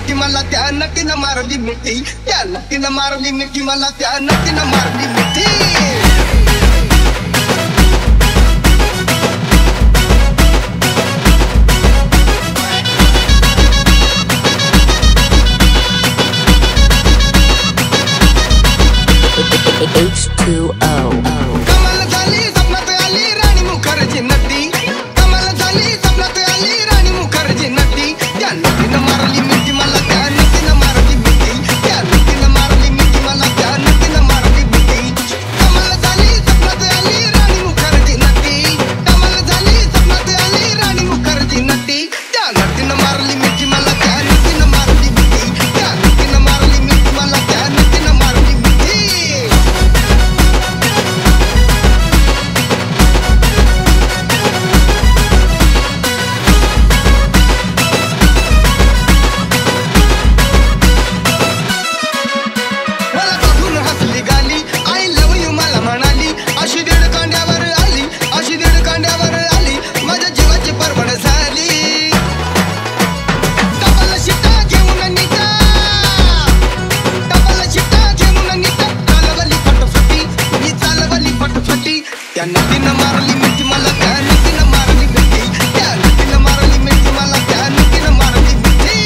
मिठी मला त्या नटीनं मारली मिठी त्या नटीनं मारली मिठी मला त्या नटीनं मारली मिठी H2O. कमाल झाली स्वप्नात आली राणी मुखर्जी नटी कमाल झाली स्वप्नात आली राणी मुखर्जी नटी त्या नटीनं मारली मिठी मला त्या नटीनं मारली मिठी त्या नटीनं मारली मिठी मला त्या नटीनं मारली मिठी कमाल झाली स्वप्नात आली राणी मुखर्जी नटी कमाल झाली स्वप्नात आली राणी मुखर्जी नटी त्या नटीनं मारली मिठी मला त्या नटीनं मारली मिठी त्या नटीनं मारली मिठी मला त्या नटीनं मारली मिठी मला बघून हसली गाली आय लव्ह यू मला म्हणाली अशी दीड कांड्यावर आली अशी दीड कांड्यावर आली माझ्या जीवाची परवड झाली डबल शिटा घेऊन निघा डबल शिटा घेऊन निघा चालवली फटफटी मी चालवली फटफटी त्या नदीनं मारली मिठी मला त्या नदीनं मारली मिठी त्या नदीनं मारली मिठी मला त्या नदीनं मारली मिठी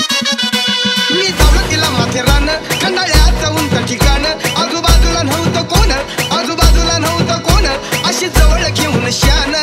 मी धावलं तिला माथेरान खंडाळ्याचं उंच ठिकाण आजूबाजूला नव्हतं कोण आजूबाजूला नव्हतं कोण अशी जवळ घेऊन शान